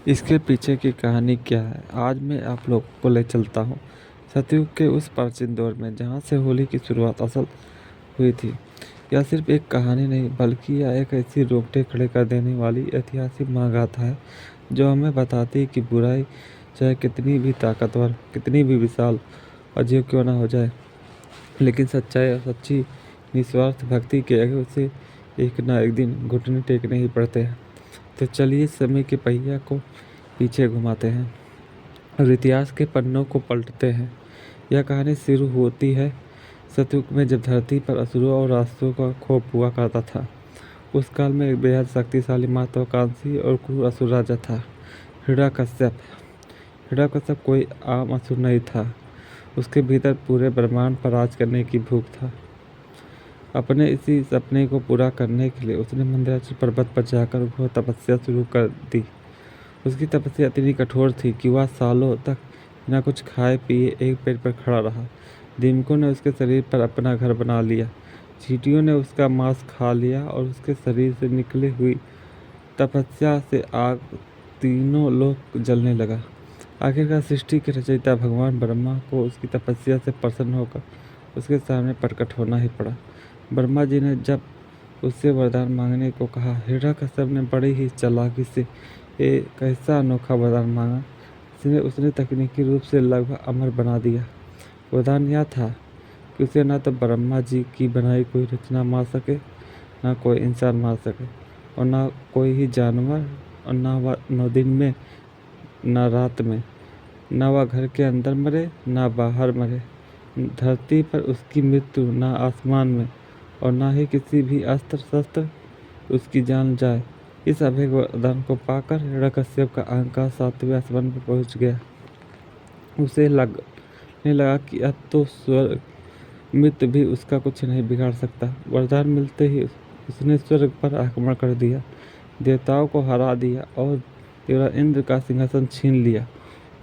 इसके पीछे की कहानी क्या है, आज मैं आप लोगों को ले चलता हूँ सतयुग के उस प्राचीन दौर में जहाँ से होली की शुरुआत असल हुई थी। यह सिर्फ एक कहानी नहीं बल्कि यह एक ऐसी रोंगटे खड़े कर देने वाली ऐतिहासिक महागाथा है जो हमें बताती है कि बुराई चाहे कितनी भी ताकतवर, कितनी भी विशाल और जीव क्यों ना हो जाए, लेकिन सच्चाई और सच्ची निस्वार्थ भक्ति के आगे उसे एक ना एक दिन घुटने टेकने ही पड़ते हैं। तो चलिए समय के पहिया को पीछे घुमाते हैं और इतिहास के पन्नों को पलटते हैं। यह कहानी शुरू होती है सतयुग में, जब धरती पर असुरों और राक्षसों का खौफ हुआ करता था। उस काल में एक बेहद शक्तिशाली, महत्वाकांक्षी और क्रूर असुर राजा था, हिरण्यकश्यप। हिरण्यकश्यप कोई आम असुर नहीं था, उसके भीतर पूरे ब्रह्मांड पर राज करने की भूख था। अपने इसी सपने को पूरा करने के लिए उसने मंदराचल पर्वत पर जाकर घोर तपस्या शुरू कर दी। उसकी तपस्या इतनी कठोर थी कि वह सालों तक बिना कुछ खाए पिए एक पैर पर खड़ा रहा। दीमकों ने उसके शरीर पर अपना घर बना लिया, चींटियों ने उसका मांस खा लिया और उसके शरीर से निकली हुई तपस्या से आग तीनों लोक जलने लगा। आखिरकार सृष्टि के रचयिता भगवान ब्रह्मा को उसकी तपस्या से प्रसन्न होकर उसके सामने प्रकट होना ही पड़ा। ब्रह्मा जी ने जब उससे वरदान मांगने को कहा, हिरण्यकश्यप ने बड़ी ही चालाकी से एक ऐसा अनोखा वरदान मांगा जिसने उसने तकनीकी रूप से लगभग अमर बना दिया। वरदान यह था कि उसे न तो ब्रह्मा जी की बनाई कोई रचना मार सके, न कोई इंसान मार सके, और न कोई ही जानवर, और न वह 9 दिन में, न रात में, न वह घर के अंदर मरे न बाहर मरे, धरती पर उसकी मृत्यु न आसमान में, और न ही किसी भी अस्त्र शस्त्र उसकी जान जाए। इस अभय वरदान को पाकर हिरण्यकश्यप का अहंकार 7वें आसमान पर पहुंच गया। उसे लगने लगा कि अब तो स्वर्ग मृत्यु भी उसका कुछ नहीं बिगाड़ सकता। वरदान मिलते ही उसने स्वर्ग पर आक्रमण कर दिया, देवताओं को हरा दिया और देवराज इंद्र का सिंहासन छीन लिया।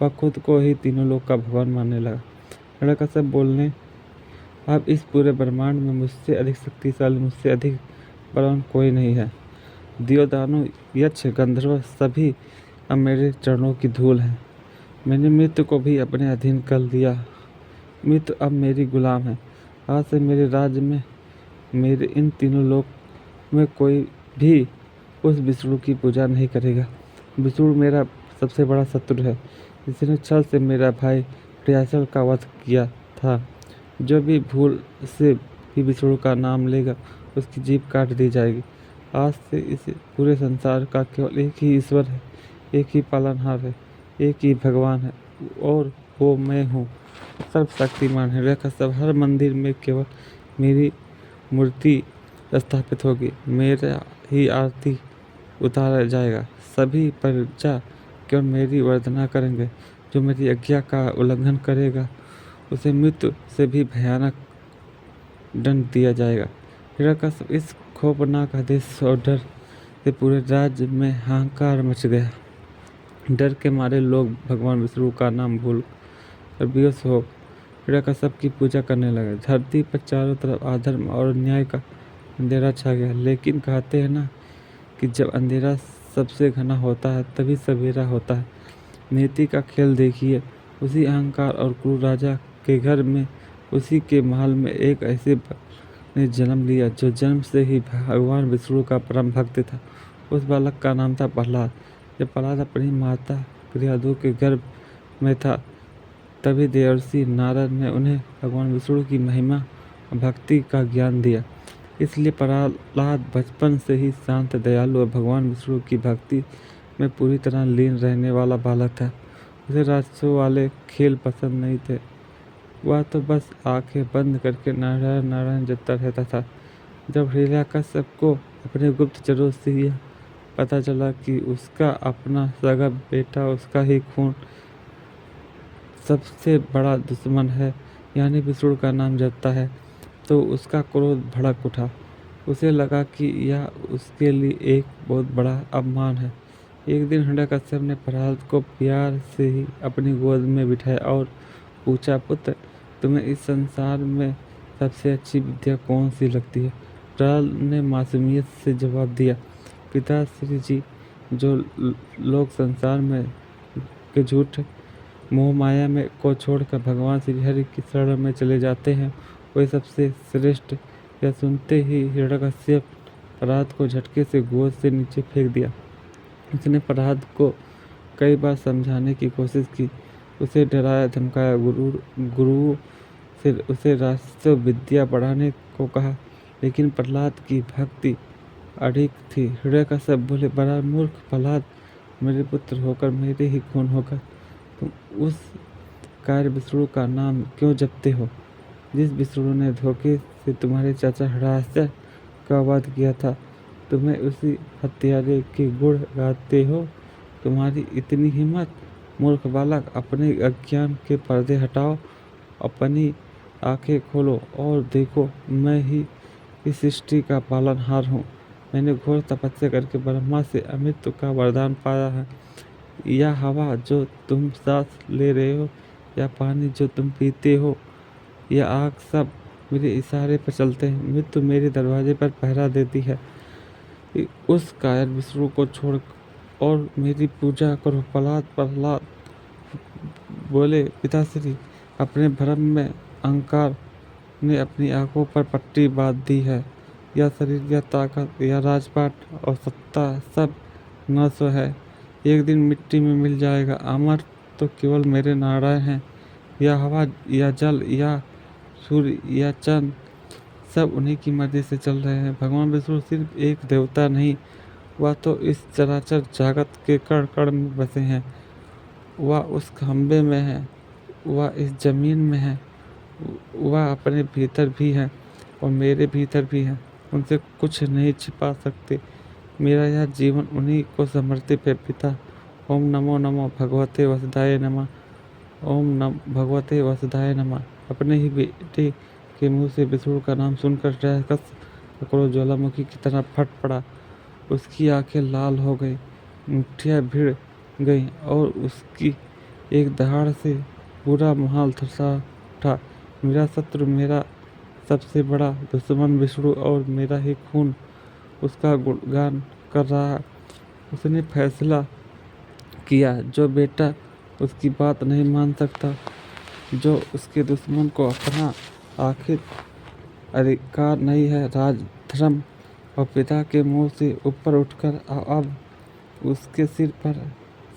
वह खुद को ही तीनों लोक का भगवान मानने लगा। हिरण्यकश्यप बोलने, अब इस पूरे ब्रह्मांड में मुझसे अधिक शक्तिशाली, मुझसे अधिक बलवान कोई नहीं है। देव, दानव, यक्ष, गंधर्व सभी अब मेरे चरणों की धूल हैं। मैंने मृत्यु को भी अपने अधीन कर लिया। मृत्यु अब मेरी गुलाम है। आज से मेरे राज्य में, मेरे इन तीनों लोक में कोई भी उस विष्णु की पूजा नहीं करेगा। विष्णु मेरा सबसे बड़ा शत्रु है, जिसने छल से मेरा भाई हिरण्यकश्यप का वध किया था। जो भी भूल से भी विष्णु का नाम लेगा, उसकी जीभ काट दी जाएगी। आज से इस पूरे संसार का केवल एक ही ईश्वर है, एक ही पालनहार है, एक ही भगवान है, और वो मैं हूँ, सर्वशक्तिमान हिरण्यकश्यप। हर मंदिर में केवल मेरी मूर्ति स्थापित होगी, मेरा ही आरती उतारा जाएगा। सभी प्रजा केवल मेरी वंदना करेंगे। जो मेरी आज्ञा का उल्लंघन करेगा, उसे मृत्यु से भी भयानक दंड दिया जाएगा। हिरण्यकश्यप इस खौफनाक आदेश और डर से पूरे राज्य में हाहाकार मच गया। डर के मारे लोग भगवान विष्णु का नाम भूल कर बेहोश हो हिरण्यकश्यप की पूजा करने लगे। धरती पर चारों तरफ अधर्म और अन्याय का अंधेरा छा गया। लेकिन कहते हैं ना कि जब अंधेरा सबसे घना होता है तभी सवेरा होता है। नीति का खेल देखिए, उसी अहंकार और क्रूर राजा के घर में, उसी के महल में एक ऐसे बालक ने जन्म लिया जो जन्म से ही भगवान विष्णु का परम भक्त था। उस बालक का नाम था प्रहलाद। जब प्रहलाद अपनी माता गृहदू के गर्भ में था, तभी देवर्षि नारद ने उन्हें भगवान विष्णु की महिमा और भक्ति का ज्ञान दिया। इसलिए प्रहलाद बचपन से ही शांत, दयालु और भगवान विष्णु की भक्ति में पूरी तरह लीन रहने वाला बालक था। उसे राक्षसों वाले खेल पसंद नहीं थे। वह तो बस आंखें बंद करके नारायण नारायण जपता रहता था। जब हिरण्यकश्यप को अपने गुप्तचरों से यह पता चला कि उसका अपना सगा बेटा, उसका ही खून सबसे बड़ा दुश्मन है, यानी विष्णु का नाम जपता है, तो उसका क्रोध भड़क उठा। उसे लगा कि यह उसके लिए एक बहुत बड़ा अपमान है। एक दिन हिरण्यकश्यप ने प्रहलाद को प्यार से ही अपनी गोद में बिठाया और पूछा, पुत्र, तुम्हें इस संसार में सबसे अच्छी विद्या कौन सी लगती है? प्रहलाद ने मासूमियत से जवाब दिया, पिताश्री जी, जो लोग संसार में के झूठ मोह माया में को छोड़कर भगवान श्री हरि की शरण में चले जाते हैं, वही सबसे श्रेष्ठ। यह सुनते ही हिरण्यकश्यप प्रहलाद को झटके से गोद से नीचे फेंक दिया। उसने प्रहलाद को कई बार समझाने की कोशिश की, उसे डराया धमकाया, गुरु से उसे राष्ट्र विद्या बढ़ाने को कहा, लेकिन प्रहलाद की भक्ति अडिग थी। हिरण्यकश्यप बोले, बड़ा मूर्ख प्रहलाद, मेरे पुत्र होकर मेरे ही खून होकर तुम उस कार्य विष्णु का नाम क्यों जपते हो, जिस विष्णु ने धोखे से तुम्हारे चाचा हिरण्याक्ष का वध किया था? तुम्हें उसी हत्यारे के गुण गाते हो? तुम्हारी इतनी हिम्मत? मूर्ख बालक, अपने अज्ञान के पर्दे हटाओ, अपनी आंखें खोलो और देखो, मैं ही इस सृष्टि का पालनहार हूँ। मैंने घोर तपस्या करके ब्रह्मा से अमृत का वरदान पाया है। यह हवा जो तुम सांस ले रहे हो, या पानी जो तुम पीते हो, यह आग, सब मेरे इशारे पर चलते हैं। मृत्यु मेरे दरवाजे पर पहरा देती है। उस कायर विष्णु को छोड़ और मेरी पूजा करो। प्रहलाद बोले, पिताश्री, अपने भ्रम में अहंकार ने अपनी आंखों पर पट्टी बांध दी है। यह शरीर, यह ताकत, यह राजपाट और सत्ता सब नश्वर है, एक दिन मिट्टी में मिल जाएगा। अमर तो केवल मेरे नारायण हैं। यह हवा, यह जल, यह सूर्य, यह चंद्र, सब उन्हीं की मर्जी से चल रहे हैं। भगवान विष्णु सिर्फ एक देवता नहीं, वह तो इस चराचर जगत के कण कण में बसे हैं। वह उस खंबे में है, वह इस जमीन में है, वह अपने भीतर भी है और मेरे भीतर भी है। उनसे कुछ नहीं छिपा सकते। मेरा यह जीवन उन्हीं को समर्पित है। पिता, ओम नमो नमो भगवते वसुदेवाय नमः। ओम नम भगवते वसुदेवाय नमः। अपने ही बेटे के मुंह से विष्णु का नाम सुनकर हिरण्यकश्यप क्रोध ज्वालामुखी की तरह फट पड़ा। उसकी आंखें लाल हो गई, मुट्ठियां भिड़ गईं और उसकी एक दहाड़ से पूरा महल धंसा उठा। मेरा शत्रु, मेरा सबसे बड़ा दुश्मन विष्णु और मेरा ही खून उसका गुणगान कर रहा है। उसने फैसला किया, जो बेटा उसकी बात नहीं मान सकता, जो उसके दुश्मन को अपना आखिर अधिकार नहीं है, राज धर्म और पिता के मुंह से ऊपर उठकर अब उसके सिर पर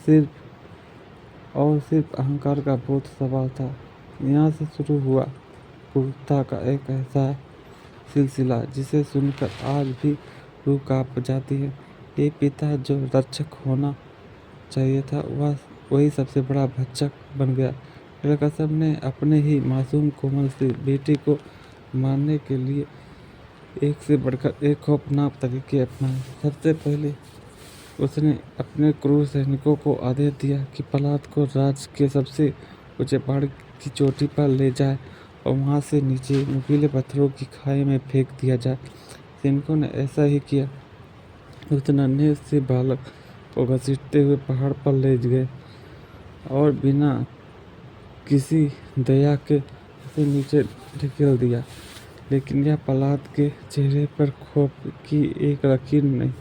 सिर्फ और सिर्फ अहंकार का बोझ सवार था। यहाँ से शुरू हुआ क्रूरता का एक ऐसा सिलसिला जिसे सुनकर आज भी रूह कांप जाती है। ये पिता जो रक्षक होना चाहिए था, वह वही सबसे बड़ा भक्षक बन गया। हिरण्यकश्यप ने अपने ही मासूम कोमल से बेटे को मारने के लिए एक से बढ़कर एक खौफनाक तरीके अपनाए। सबसे पहले उसने अपने क्रूर सैनिकों को आदेश दिया कि प्रहलाद को राज्य के सबसे ऊंचे पहाड़ की चोटी पर ले जाए और वहां से नीचे नुकीले पत्थरों की खाई में फेंक दिया जाए। सैनिकों ने ऐसा ही किया। उस नन्हे से बालक को घसीटते हुए पहाड़ पर ले गए और बिना किसी दया के उसे नीचे ढकेल दिया। लेकिन यह प्रहलाद के चेहरे पर खौफ की एक लकीर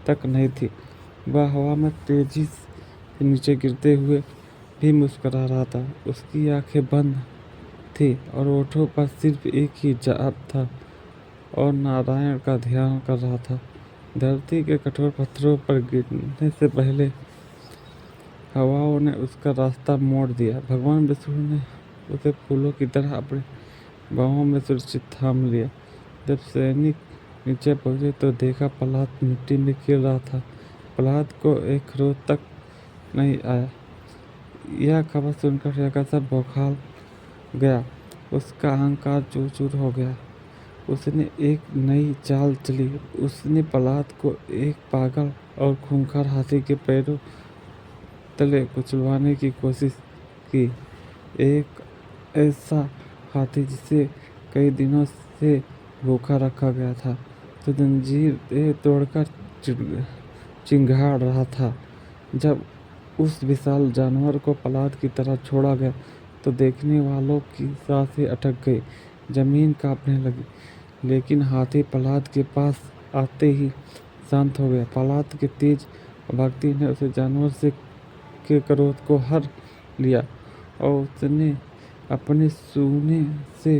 तक नहीं थी। वह हवा में तेजी से नीचे गिरते हुए भी मुस्कुरा रहा था। उसकी आंखें बंद थी और होठों पर सिर्फ एक ही जाप था और नारायण का ध्यान कर रहा था। धरती के कठोर पत्थरों पर गिरने से पहले हवाओं ने उसका रास्ता मोड़ दिया। भगवान विष्णु ने उसे फूलों की तरह अपने बाहों में सुरक्षित थाम लिया। जब सैनिक नीचे पहुंचे तो देखा प्रहलाद मिट्टी में गिर रहा था। प्रहलाद को एक खरोंच तक नहीं आया। यह खबर सुनकर हिरण्यकश्यप बौखला गया। उसका अहंकार चूर चूर हो गया। उसने एक नई चाल चली। उसने प्रहलाद को एक पागल और खूंखार हाथी के पैरों तले कुचलवाने की कोशिश की। एक ऐसा हाथी जिसे कई दिनों से भूखा रखा गया था, तो जंजीरें तोड़कर चिंघाड़ रहा था। जब उस विशाल जानवर को प्रहलाद की तरह छोड़ा गया तो देखने वालों की सांसें अटक गई, जमीन कांपने लगी। लेकिन हाथी प्रहलाद के पास आते ही शांत हो गया। प्रहलाद के तेज भक्ति ने उसे जानवर से के क्रोध को हर लिया और उसने अपने सूने से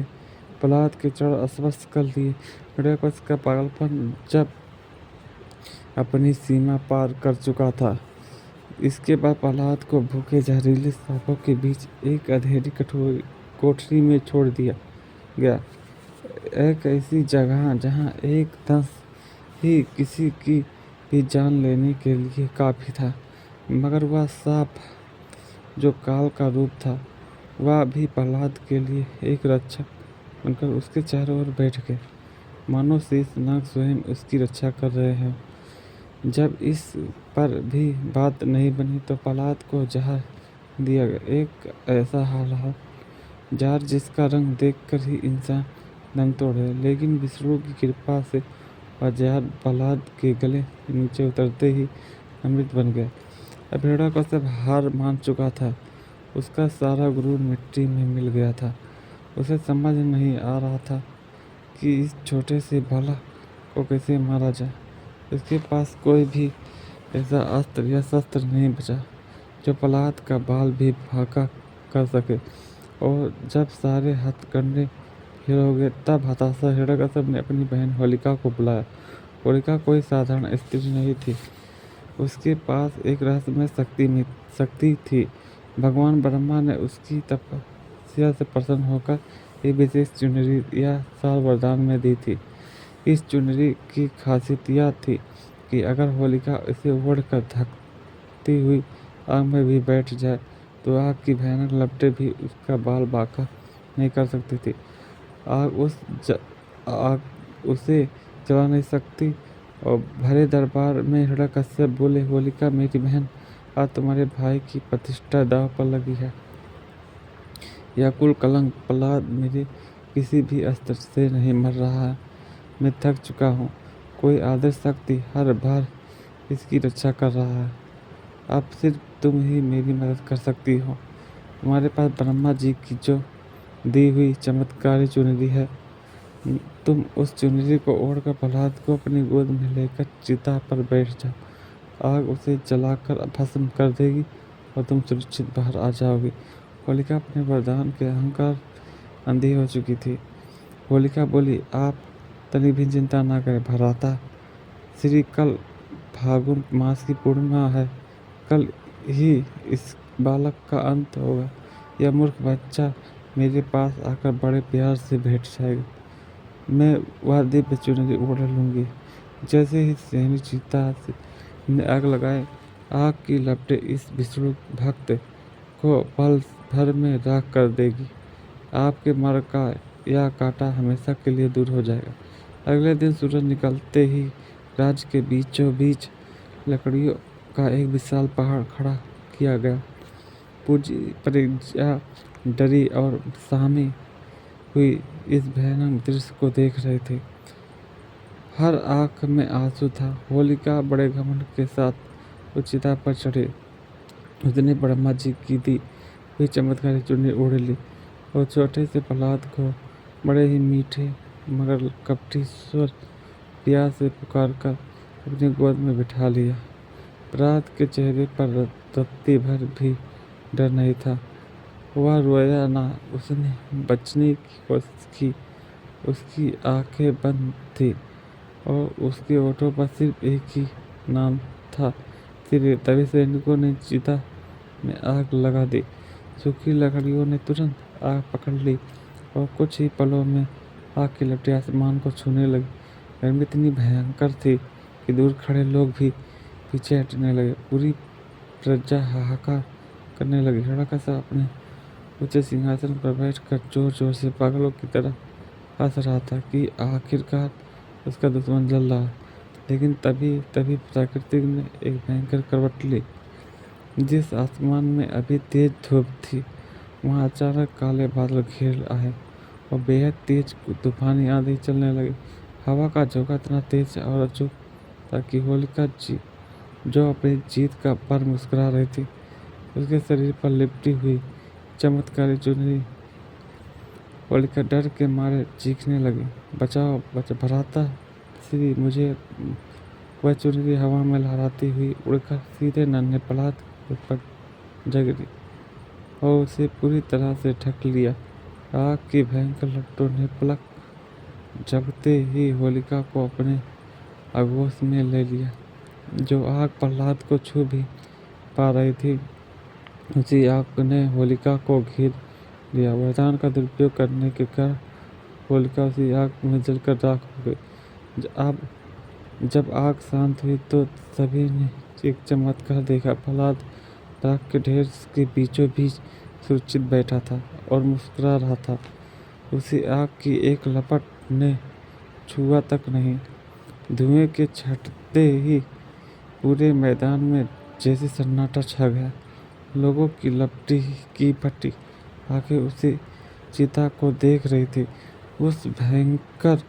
प्रहलाद के चरण अस्वस्थ कर लिए। हिरण्यकश्यप का पागलपन जब अपनी सीमा पार कर चुका था, इसके बाद प्रहलाद को भूखे जहरीले सांपों के बीच एक अंधेरी कठोर कोठरी में छोड़ दिया गया। एक ऐसी जगह जहां एक दंश ही किसी की भी जान लेने के लिए काफी था। मगर वह सांप जो काल का रूप था, वह भी प्रहलाद के लिए एक रक्षक बनकर उसके चारों ओर बैठ गए, मानो शेष नाग स्वयं उसकी रक्षा कर रहे हैं। जब इस पर भी बात नहीं बनी तो प्रहलाद को जहर दिया गया। एक ऐसा हाल जहर जिसका रंग देखकर ही इंसान दम तोड़े, लेकिन विष्णु की कृपा से वह जहर प्रहलाद के गले के नीचे उतरते ही अमृत बन गया। अब हिरण्यकश्यप हार मान चुका था। उसका सारा गुरूर मिट्टी में मिल गया था। उसे समझ नहीं आ रहा था कि इस छोटे से भाला को कैसे मारा जाए। उसके पास कोई भी ऐसा अस्त्र या शस्त्र नहीं बचा जो प्रहलाद का बाल भी फाका कर सके। और जब सारे हथकंडे फेल हो गए, तब हताशा हिरण्यकश्यप ने अपनी बहन होलिका को बुलाया। होलिका कोई साधारण स्त्री नहीं थी। उसके पास एक रहस्यमय शक्ति थी। भगवान ब्रह्मा ने उसकी तपस्या से प्रसन्न होकर एक विशेष चुनरी या शाल वरदान में दी थी। इस चुनरी की खासियत यह थी कि अगर होलिका इसे ओढ़कर धकती हुई आग में भी बैठ जाए तो आग की भयानक लपटें भी उसका बाल बांका नहीं कर सकती थी। आग उसे जला नहीं सकती। और भरे दरबार में हिरण्यकश्यप बोले, होलिका मेरी बहन, आज तुम्हारे भाई की प्रतिष्ठा दांव पर लगी है। यह कुल कलंक प्रहलाद मेरे किसी भी अस्त्र से नहीं मर रहा है। मैं थक चुका हूँ। कोई आदर्श शक्ति हर बार इसकी रक्षा कर रहा है। अब सिर्फ तुम ही मेरी मदद कर सकती हो। तुम्हारे पास ब्रह्मा जी की जो दी हुई चमत्कारी चुनरी है, तुम उस चुनरी को ओढ़कर प्रहलाद को अपनी गोद में लेकर चिता पर बैठ जाओ। आग उसे जलाकर भस्म कर देगी और तुम सुरक्षित बाहर आ जाओगी। होलिका अपने वरदान के अहंकार अंधी हो चुकी थी। होलिका बोली, आप तनिक भी चिंता ना करें भ्राता श्री, कल फागुन मास की पूर्णिमा है। कल ही इस बालक का अंत होगा। यह मूर्ख बच्चा मेरे पास आकर बड़े प्यार से बैठ जाएगा। मैं वह दिव्य चुनरी ओढ़ लूँगी। जैसे ही सहनी चिता ने आग लगाए, आग की लपटें इस विष्णु भक्त को पल भर में राख कर देगी। आपके मर का यह कांटा हमेशा के लिए दूर हो जाएगा। अगले दिन सूरज निकलते ही राज्य के बीचों बीच लकड़ियों का एक विशाल पहाड़ खड़ा किया गया। पूजी प्रजा डरी और सहमी हुई इस भयानक दृश्य को देख रहे थे। हर आंख में आंसू था। होलिका बड़े घमंड के साथ उस चिता पर चढ़ी। उसने ब्रह्मा जी की दी हुई चमत्कारी चुनरी ओढ़ ली और छोटे से प्रहलाद को बड़े ही मीठे मगर कपटी स्वर प्यार से पुकार कर अपनी गोद में बिठा लिया। प्रहलाद के चेहरे पर रत्ती भर भी डर नहीं था। वह रोया ना, उसने बचने की कोशिश की। उसकी आंखें बंद थी और उसके होठों पर सिर्फ एक ही नाम था, तभी सैनिकों ने चिता में आग लगा दी। सूखी लकड़ियों ने तुरंत आग पकड़ ली और कुछ ही पलों में आग की लपटें आसमान को छूने लगी। गर्मी इतनी भयंकर थी कि दूर खड़े लोग भी पीछे हटने लगे। पूरी प्रजा हाहाकार करने लगी। हिरण्यकश्यप अपने ऊंचे सिंहासन पर बैठकर जोर जोर से पागलों की तरह हंस रहा था कि आखिरकार उसका दुश्मन जल रहा। लेकिन तभी तभी प्रकृति ने एक भयंकर करवट ली। जिस आसमान में अभी तेज धूप थी, वहां अचानक काले बादल घेर आए और बेहद तेज तूफानी आंधी चलने लगी। हवा का झोंका इतना तेज और अचूक था कि होलिका जी, जो अपनी जीत का पर मुस्कुरा रही थी, उसके शरीर पर लिपटी हुई चमत्कारी चुनरी। होलिका डर के मारे चीखने लगी, बचाओ भ्राता श्री, मुझे वह चुनरी हवा में लहराती हुई उड़कर सीधे नन्हे प्रहलाद के ऊपर जग गई और उसे पूरी तरह से ढक लिया। आग की भयंकर लपटों ने पलक झपकते ही होलिका को अपने आगोश में ले लिया। जो आग प्रहलाद को छू भी पा रही थी, उसी आग ने होलिका को घेर लिया। वरदान का दुरुपयोग करने के कारण होलिका उसी आग में जलकर राख हो गई। जब आग शांत हुई तो सभी ने एक चमत्कार देखा। प्रहलाद राख के ढेर के बीचों बीच सुरक्षित बैठा था और मुस्कुरा रहा था। उसी आग की एक लपट ने छुआ तक नहीं। धुएं के छटते ही पूरे मैदान में जैसे सन्नाटा छा गया। लोगों की लपटी की फटी आंखें उसी चिता को देख रही थी। उस भयंकर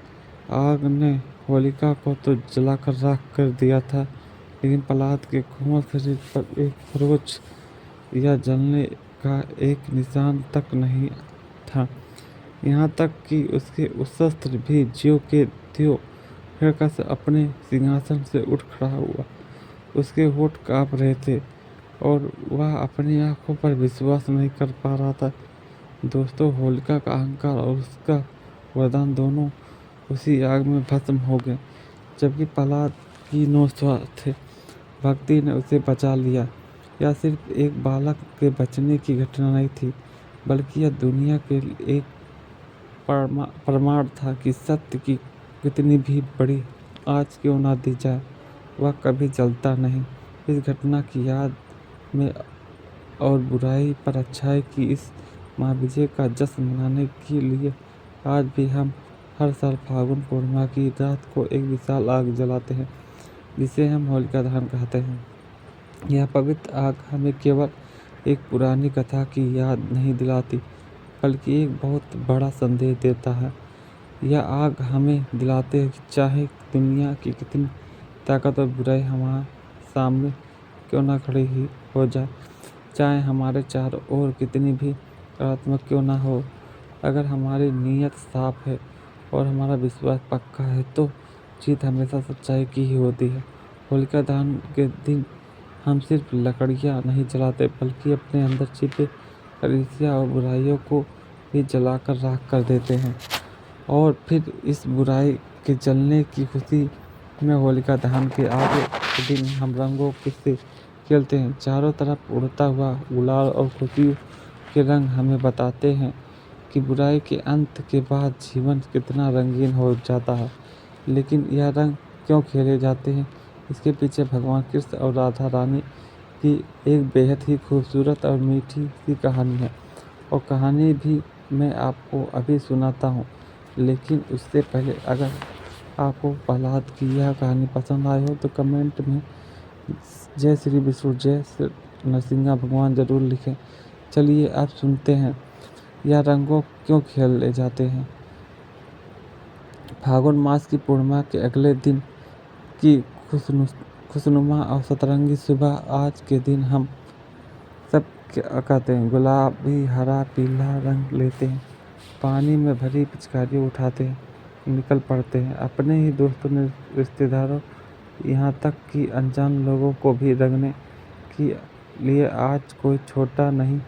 आग ने होलिका को तो जलाकर राख कर दिया था, लेकिन प्रहलाद के कोमल शरीर पर एक खरोच या जलने का एक निशान तक नहीं था। यहाँ तक कि उसके उस शस्त्र भी ज्यों के त्यों हिड़का से अपने सिंहासन से उठ खड़ा हुआ। उसके होठ कांप रहे थे और वह अपनी आंखों पर विश्वास नहीं कर पा रहा था। दोस्तों, होलिका का अहंकार और उसका वरदान दोनों उसी आग में भस्म हो गए, जबकि प्रहलाद की निस्वार्थ भक्ति ने उसे बचा लिया। यह सिर्फ एक बालक के बचने की घटना नहीं थी, बल्कि यह दुनिया के लिए एक प्रमाण था कि सत्य की कितनी भी बड़ी आँच क्यों ना दी जाए, वह कभी जलता नहीं। इस घटना की याद में और बुराई पर अच्छाई की इस महाविजय का जश्न मनाने के लिए आज भी हम हर साल फाल्गुन पूर्णिमा की रात को एक विशाल आग जलाते हैं, जिसे हम होलिका दहन कहते हैं। यह पवित्र आग हमें केवल एक पुरानी कथा की याद नहीं दिलाती, बल्कि एक बहुत बड़ा संदेश देता है। यह आग हमें दिलाते है कि चाहे दुनिया की कितनी ताकत और बुराई हमारे सामने क्यों ना खड़ी ही हो जाए, चाहे हमारे चारों ओर कितनी भी नकारात्मक क्यों ना हो, अगर हमारी नीयत साफ है और हमारा विश्वास पक्का है तो जीत हमेशा सच्चाई की ही होती है। होलिका दहन के दिन हम सिर्फ लकड़ियाँ नहीं जलाते, बल्कि अपने अंदर छिपे ईर्ष्या और बुराइयों को भी जलाकर राख कर देते हैं। और फिर इस बुराई के जलने की खुशी में होलिका दहन के आगे के दिन हम रंगों से खेलते हैं। चारों तरफ उड़ता हुआ गुलाल और खुशियों के रंग हमें बताते हैं कि बुराई के अंत के बाद जीवन कितना रंगीन हो जाता है। लेकिन यह रंग क्यों खेले जाते हैं, इसके पीछे भगवान कृष्ण और राधा रानी की एक बेहद ही खूबसूरत और मीठी सी कहानी है, और कहानी भी मैं आपको अभी सुनाता हूँ। लेकिन उससे पहले अगर आपको प्रहलाद की यह कहानी पसंद आई हो तो कमेंट में जय श्री विष्णु जय श्री नरसिंह भगवान जरूर लिखें। चलिए अब सुनते हैं यह रंगों क्यों खेले जाते हैं। फागुन मास की पूर्णिमा के अगले दिन की खुशनुमा और सतरंगी सुबह आज के दिन हम सब क्या कहते हैं, गुलाबी हरा पीला रंग लेते हैं, पानी में भरी पिचकारियाँ उठाते हैं, निकल पड़ते हैं अपने ही दोस्तों ने रिश्तेदारों, यहाँ तक कि अनजान लोगों को भी रंगने के लिए। आज कोई छोटा नहीं,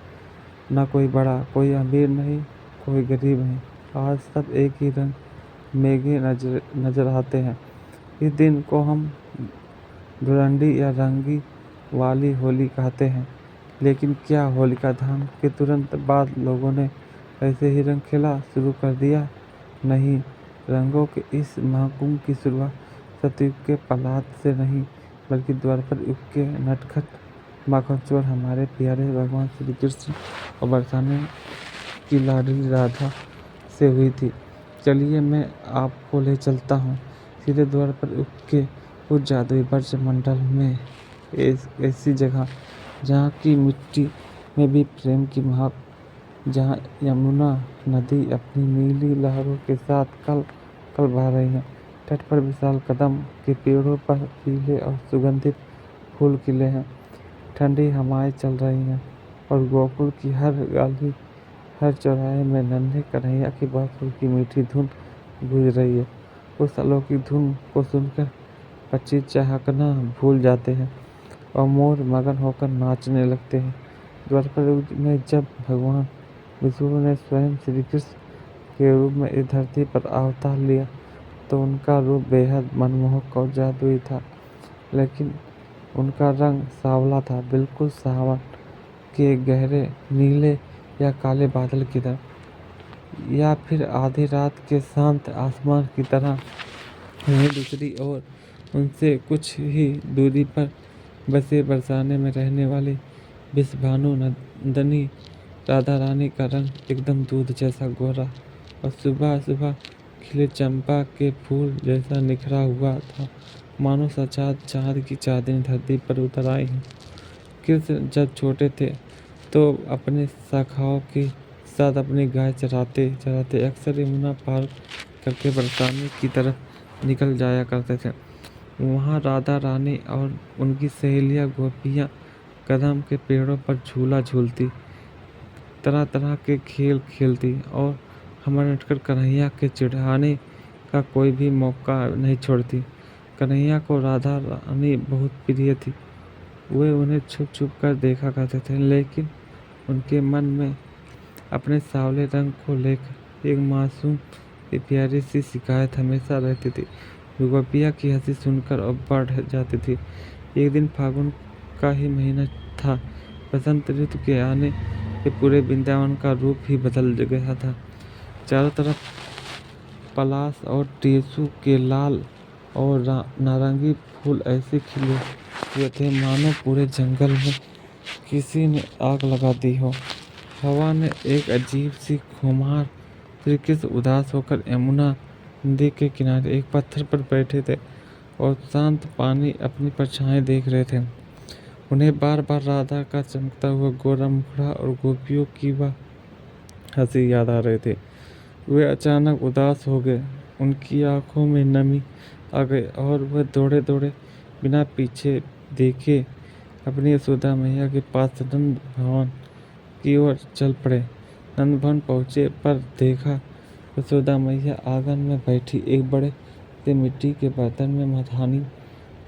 ना कोई बड़ा, कोई अमीर नहीं, कोई गरीब नहीं, आज सब एक ही रंग मेघे नजर आते हैं। इस दिन को हम धुरंडी या रंगी वाली होली कहते हैं। लेकिन क्या होलिका दहन के तुरंत बाद लोगों ने ऐसे ही रंग खेला शुरू कर दिया? नहीं, रंगों के इस महाकुंभ की शुरुआत सतयुग के प्रहलाद से नहीं, बल्कि द्वापर युग के नटखट माखन चोर हमारे प्यारे भगवान श्री कृष्ण और बरसाने की लाडली राधा से हुई थी। चलिए मैं आपको ले चलता हूँ सीधे द्वापर युग के उस जादुई ब्रजमंडल में, ऐसी जगह जहाँ की मिट्टी में भी प्रेम की महक, जहाँ यमुना नदी अपनी नीली लहरों के साथ कल कल बह रही है। तट पर विशाल कदम के पेड़ों पर पीले और सुगंधित फूल खिले हैं, ठंडी हवाएं चल रही हैं और गोकुल की हर गली हर चौराहे में नन्हे कन्हैया की बांसुरी की मीठी धुन गूंज रही है। उस अलौकिक धुन को सुनकर पक्षी चहकना भूल जाते हैं और मोर मगन होकर नाचने लगते हैं। द्वापर युग में जब भगवान विष्णु ने स्वयं श्री कृष्ण के रूप में इस धरती पर अवतार लिया तो उनका रूप बेहद मनमोहक और जादुई था, लेकिन उनका रंग सांवला था, बिल्कुल सावन के गहरे नीले या काले बादल की तरह, या फिर आधी रात के शांत आसमान की तरह। वहीं दूसरी ओर उनसे कुछ ही दूरी पर बसे बरसाने में रहने वाली विषभानु नंदनी राधा रानी का रंग एकदम दूध जैसा गोरा और सुबह सुबह खिले चंपा के फूल जैसा निखरा हुआ था, मानो साक्षात चाँद की चांदनी धरती पर उतर आई है। कृष्ण जब छोटे थे तो अपने शाखाओं के साथ अपनी गाय चराते चराते अक्सर यमुना पार करके बरसाने की तरफ निकल जाया करते थे। वहाँ राधा रानी और उनकी सहेलियाँ गोपियाँ कदम के पेड़ों पर झूला झूलती, तरह तरह के खेल खेलती और हमारे नटखट कन्हैया के चिढ़ाने का कोई भी मौका नहीं छोड़ती। कन्हैया को राधा रानी बहुत प्रिय थी। वे उन्हें छुप छुप कर देखा करते थे, लेकिन उनके मन में अपने सांवले रंग को लेकर एक मासूम सी प्यारी सी शिकायत हमेशा रहती थी। गोपिया की हंसी सुनकर और बढ़ जाती थी। एक दिन फागुन का ही महीना था। बसंत ऋतु के आने से पूरे वृंदावन का रूप ही बदल गया था। चारों तरफ पलाश और टेसू के लाल और नारंगी फूल ऐसे खिले हुए थे मानो पूरे जंगल में किसी ने आग लगा दी हो। हवा ने एक अजीब सी खुमार। श्री कृष्ण उदास होकर यमुना नदी के किनारे एक पत्थर पर बैठे थे और शांत पानी अपनी परछाई देख रहे थे। उन्हें बार बार राधा का चमकता हुआ गोरा मुखड़ा और गोपियों की वह हंसी याद आ रहे थे। वे अचानक उदास हो गए, उनकी आंखों में नमी आ गई और वह दौड़े दौड़े बिना पीछे देखे अपनी यशोदा मैया के पास नंद भवन की ओर चल पड़े। नंद भवन पहुँचे पर देखा यशोदा मैया आंगन में बैठी एक बड़े से मिट्टी के बर्तन में मधानी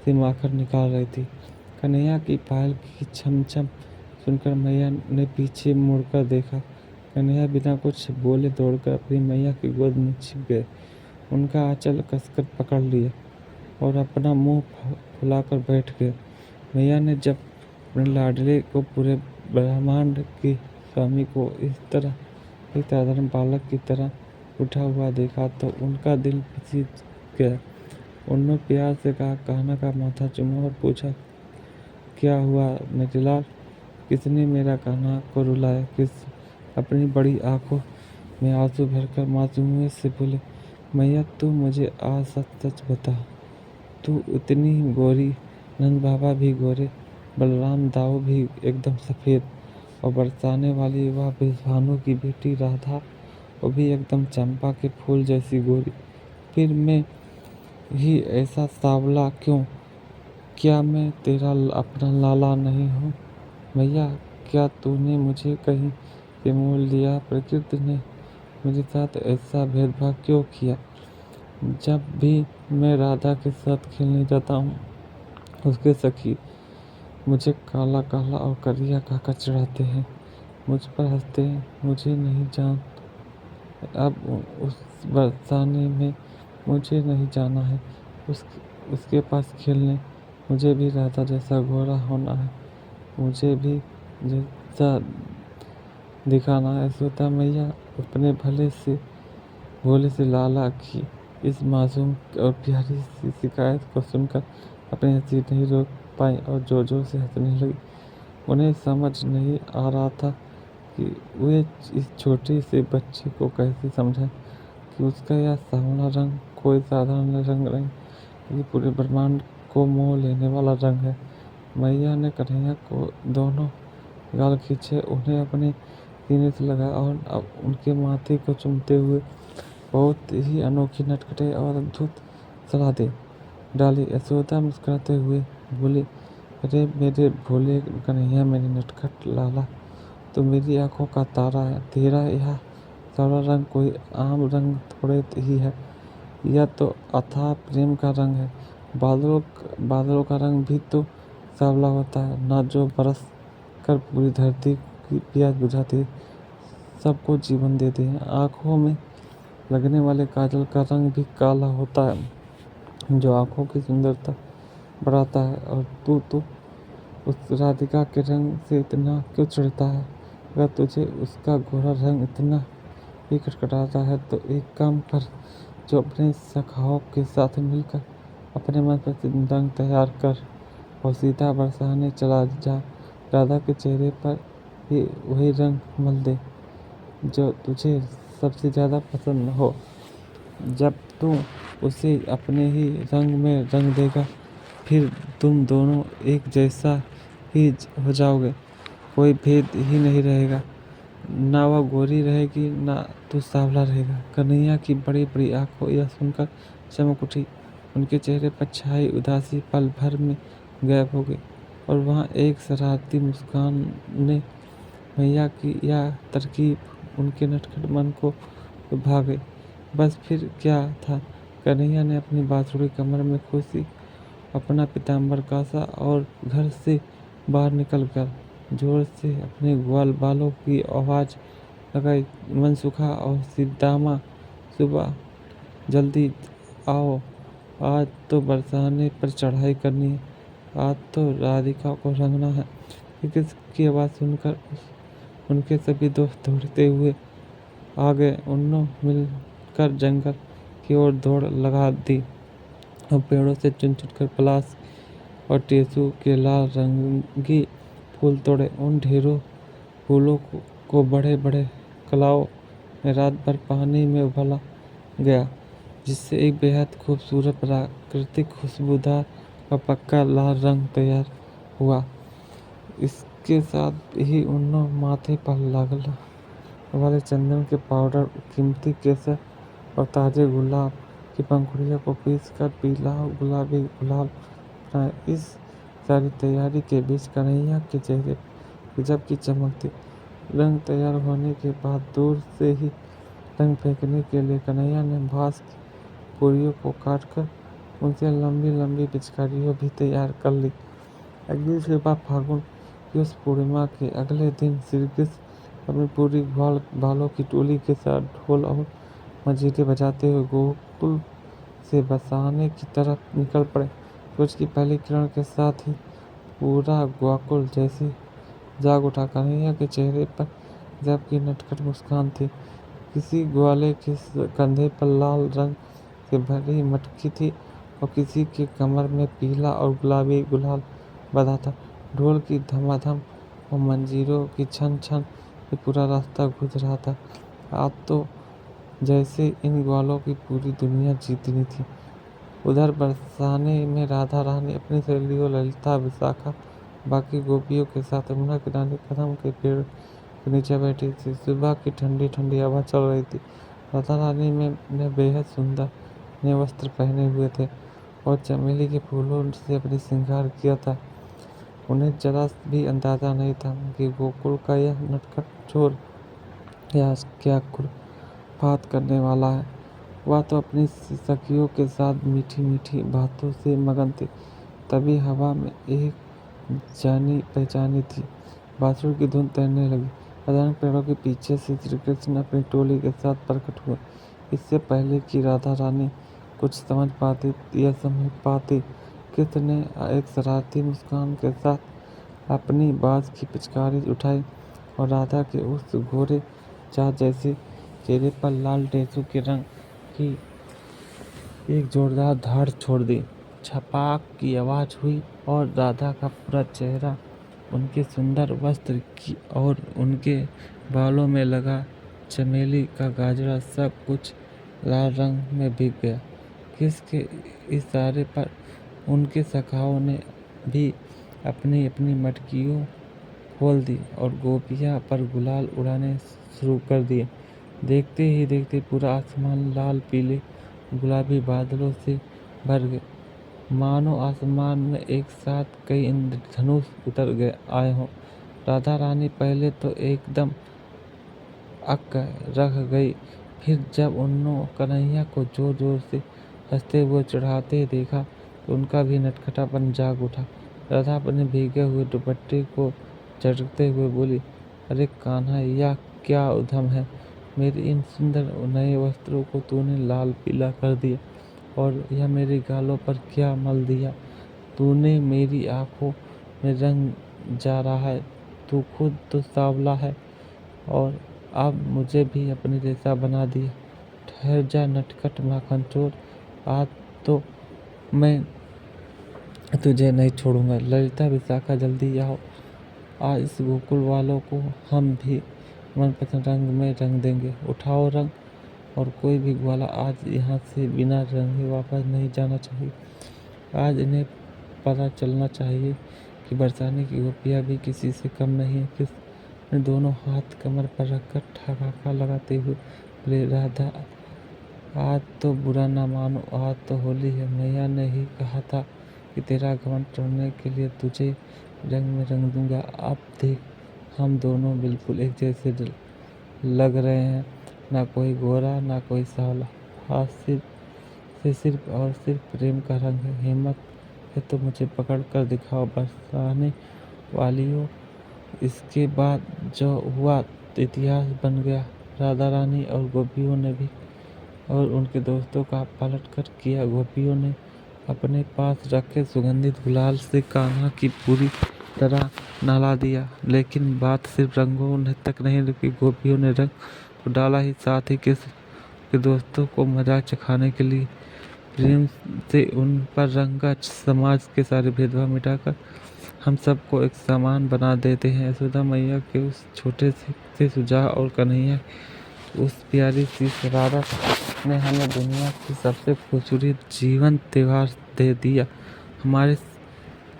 से माखन निकाल रही थी। कन्हैया की पायल की छम छम सुनकर मैया ने पीछे मुड़कर देखा। कन्हैया बिना कुछ बोले दौड़कर अपनी मैया की गोद में छिप गए, उनका आंचल कसकर पकड़ लिया और अपना मुंह फुलाकर बैठ गए। मैया ने जब अपने लाडले को पूरे ब्रह्मांड के स्वामी को इस तरह एक साधारण बालक की तरह उठा हुआ देखा तो उनका दिल फिसल गया। उन्होंने प्यार से कहा, कान्हा का माथा चूमा और पूछा, क्या हुआ मेरे लाल, किसने मेरा कान्हा को रुलाया? कृष्ण अपनी बड़ी आंखों में आंसू भरकर मासूमियत से बोले, मैया तू मुझे आज सच सच बता, तू इतनी गोरी, नंद बाबा भी गोरे, बलराम दाऊ भी एकदम सफ़ेद और बरसाने वाली वह विषभानु की बेटी राधा वो भी एकदम चंपा के फूल जैसी गोरी, फिर मैं ही ऐसा सांवला क्यों? क्या मैं तेरा अपना लाला नहीं हूँ? मैया क्या तूने मुझे कहीं से मोल लिया? प्रकृति ने मेरे साथ ऐसा भेदभाव क्यों किया? जब भी मैं राधा के साथ खेलने जाता हूँ उसके सखी मुझे काला काला और करिया कहकर चिढ़ाते हैं, मुझ पर हंसते हैं। मुझे नहीं जान अब उस बरसाने में मुझे नहीं जाना है उसके पास खेलने। मुझे भी राधा जैसा गोरा होना है, मुझे भी जैसा दिखाना है। यशोदा मैया अपने भोले से लाला की इस मासूम और प्यारी सी शिकायत को सुनकर अपनी हंसी नहीं रोक पाई और जोर जोर से हंसने लगी। उन्हें समझ नहीं आ रहा था कि वे इस छोटे से बच्चे को कैसे समझाएं कि उसका यह सांवला रंग कोई साधारण रंग नहीं, ये पूरे ब्रह्मांड को मोह लेने वाला रंग है। मैया ने कन्हैया को दोनों गाल खींचे, उन्हें अपने सीने से लगाया और अब उनके माथे को चूमते हुए बहुत ही अनोखी नटखटे और अद्भुत सलाह दी डाली। यशोदा मुस्कुराते हुए बोली, अरे मेरे भोले कन्हैया, मेरे नटखट लाला, तो मेरी आंखों का तारा है। तेरा यह सावला रंग कोई आम रंग थोड़े ही है, यह तो अथाह प्रेम का रंग है। बादलों का रंग भी तो सांवला होता है ना, जो बरस कर पूरी धरती की प्यास बुझाती है, सबको जीवन देते हैं। आँखों में लगने वाले काजल का रंग भी काला होता है, जो आँखों की सुंदरता बढ़ाता है। और तू तो उस राधिका के रंग से इतना क्यों चिढ़ता है? अगर तुझे उसका गोरा रंग इतना ही खटखटाता है तो एक काम कर, जो अपने सखाओं के साथ मिलकर अपने मनपसंद रंग तैयार कर और सीधा बरसाने चला जा। राधा के चेहरे पर ही वही रंग मल दे जो तुझे सबसे ज़्यादा पसंद हो। जब तू उसे अपने ही रंग में रंग देगा, फिर तुम दोनों एक जैसा ही हो जाओगे, कोई भेद ही नहीं रहेगा। ना वह गोरी रहेगी, ना तू सांवला रहेगा। कन्हैया की बड़ी बड़ी आंखों यह सुनकर चमक उठी। उनके चेहरे पर छाई उदासी पल भर में गायब हो गई, और वहाँ एक शरारती मुस्कान ने मैया की यह तरकीब उनके नटखट मन को भा गई। बस फिर क्या था, कन्हैया ने अपनी बांसुरी कमर में खुशी अपना पीताम्बर कासा और घर से बाहर निकलकर जोर से अपने ग्वाल बालों की आवाज़ लगाई, मनसुखा और सिद्दामा, सुबह जल्दी आओ, आज तो बरसाने पर चढ़ाई करनी है, आज तो राधिका को रंगना है। की आवाज़ सुनकर उनके सभी दोस्त दौड़ते हुए आ गए। उन्होंने मिलकर जंगल की ओर दौड़ लगा दी और पेड़ों से चुन चुनकर पलाश और टेसू के लाल रंगी फूल तोड़े। उन ढेरों फूलों को बड़े बड़े कलाओं में रात भर पानी में उबाला गया, जिससे एक बेहद खूबसूरत प्राकृतिक खुशबूदार और पक्का लाल रंग तैयार हुआ। इसके साथ ही उन्होंने माथे पर लगने वाले चंदन के पाउडर, कीमती केसर और ताजे गुलाब की पंखुड़ियों को पीस कर पीला और गुलाबी गुलाल बनाए। इस सारी तैयारी के बीच कन्हैया के चेहरे पर गजब की चमक थी। रंग तैयार होने के बाद दूर से ही रंग फेंकने के लिए कन्हैया ने बांस की पूरियों को काटकर उनसे लंबी लंबी पिचकारियाँ भी तैयार कर ली। अगली सुबह फागुन की उस पूर्णिमा के अगले दिन श्री कृष्ण अपनी पूरी ग्वाल बालों की टोली के साथ ढोल और मंजीरे बजाते हुए गोकुल से बरसाने की तरफ निकल पड़े। सूरज की पहली किरण के साथ ही पूरा गोकुल जैसे जाग उठा। कन्हैया के चेहरे पर गजब की नटखट मुस्कान थी। किसी ग्वाले के कंधे पर लाल रंग से भरी मटकी थी और किसी के कमर में पीला और गुलाबी गुलाल बंधा था। ढोल की धमाधम और मंजीरों की छन छन से पूरा रास्ता गूंज रहा था। आज तो जैसे इन ग्वालों की पूरी दुनिया जीतनी थी। उधर बरसाने में राधा रानी अपनी सहेलियों ललिता, विशाखा, बाकी गोपियों के साथ यमुना किनारे कदम के पेड़ के नीचे बैठी थी। सुबह की ठंडी ठंडी हवा चल रही थी। राधा रानी ने बेहद सुंदर नए वस्त्र पहने हुए थे और चमेली के फूलों से अपनी श्रृंगार किया था। उन्हें जरा भी अंदाजा नहीं था कि गोकुल का यह नटखट चोर या क्या खुरपात करने वाला है। वह तो अपनी सखियों के साथ मीठी मीठी बातों से मगन थी। तभी हवा में एक जानी पहचानी थी बांसुरी की धुन तैरने लगी। अचानक पेड़ों के पीछे से श्री कृष्ण अपनी टोली के साथ प्रकट हुए। इससे पहले कि राधा रानी कुछ समझ पाती या समझ पाती, कृष्ण ने एक शरारती मुस्कान के साथ अपनी बाँस की पिचकारी उठाई और राधा के उस गोरे चाँद जैसे चेहरे पर लाल टेसू के रंग की एक जोरदार धार छोड़ दी। छपाक की आवाज़ हुई और राधा का पूरा चेहरा, उनके सुंदर वस्त्र की और उनके बालों में लगा चमेली का गाजरा, सब कुछ लाल रंग में भीग गया। किसके इशारे पर उनके सखाओं ने भी अपनी अपनी मटकियों खोल दी और गोपियाँ पर गुलाल उड़ाने शुरू कर दिए। देखते ही देखते पूरा आसमान लाल पीले गुलाबी बादलों से भर गए, मानो आसमान में एक साथ कई इंद्रधनुष उतर गए आए हों। राधा रानी पहले तो एकदम अक रख गई, फिर जब उन्होंने कन्हैया को जोर जोर से हंसते हुए चढ़ाते देखा तो उनका भी नटखटापन जाग उठा। राधा अपने भीगे हुए दुपट्टे को झटकते हुए बोली, अरे कान्हा, यह क्या उद्यम है? मेरे इन सुंदर नए वस्त्रों को तूने लाल पीला कर दिया, और यह मेरे गालों पर क्या मल दिया? तूने मेरी आंखों में रंग जा रहा है। तू खुद तो सांवला है, और अब मुझे भी अपने जैसा बना दिया। ठहर जा नटखट माखन चोर, आज तो मैं तुझे नहीं छोड़ूंगा। ललिता, विशाखा, जल्दी आओ। आज इस गोकुल वालों को हम भी मनपसंद रंग में रंग देंगे। उठाओ रंग, और कोई भी ग्वाला आज यहाँ से बिना रंगे वापस नहीं जाना चाहिए। आज इन्हें पता चलना चाहिए कि बरसाने की गोपियाँ भी किसी से कम नहीं है। कृष्ण दोनों हाथ कमर पर रखकर ठहाका लगाते हुए बोले, राधा, आज तो बुरा ना मानो, आज तो होली है। मैया ने ही कहा था कि तेरा घमंड तोड़ने के लिए तुझे रंग में रंग दूंगा। अब देख, हम दोनों बिल्कुल एक जैसे लग रहे हैं, ना कोई गोरा ना कोई सांवला। आज सिर्फ और सिर्फ प्रेम का रंग है। हिम्मत है तो मुझे पकड़ कर दिखाओ बरसाने वालियों। इसके बाद जो हुआ इतिहास बन गया। राधा रानी और गोपियों ने भी और उनके दोस्तों का पलट कर किया। गोपियों ने अपने पास रखे सुगंधित गुलाल से कान्हा की पूरी तरह नहला दिया। लेकिन बात सिर्फ रंगों तक नहीं रुकी। गोपियों ने रंग तो डाला ही, साथ ही के दोस्तों को मजाक चखाने के लिए प्रेम से उन पर रंगा। समाज के सारे भेदभाव मिटाकर हम सबको एक समान बना देते हैं। यशोदा मैया के उस छोटे से सुझाव और कन्हैया उस प्यारी सी शरारत ने हमें दुनिया की सबसे खूबसूरत जीवन त्योहार दे दिया। हमारी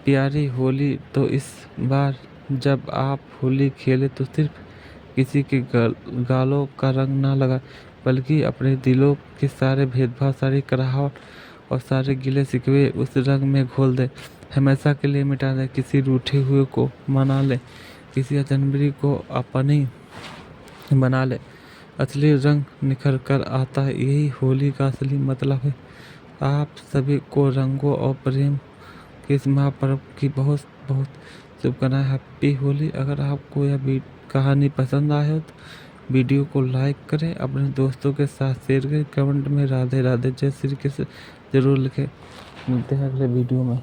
प्यारी होली। तो इस बार जब आप होली खेले तो सिर्फ किसी के गालों का रंग ना लगा, बल्कि अपने दिलों के सारे भेदभाव, सारी कराहट और सारे गिले शिकवे उस रंग में घोल दे, हमेशा के लिए मिटा दे। किसी रूठे हुए को मना ले, किसी अजनबी को अपनी बना ले। असली रंग निखर कर आता है। यही होली का असली मतलब है। आप सभी को रंगों और प्रेम के इस महापर्व की बहुत बहुत शुभकामनाएं। हैप्पी होली। अगर आपको यह कहानी पसंद आए हो तो वीडियो को लाइक करें, अपने दोस्तों के साथ शेयर करें, कमेंट में राधे राधे जय श्री कृष्ण जरूर लिखें। मिलते हैं अगले वीडियो में।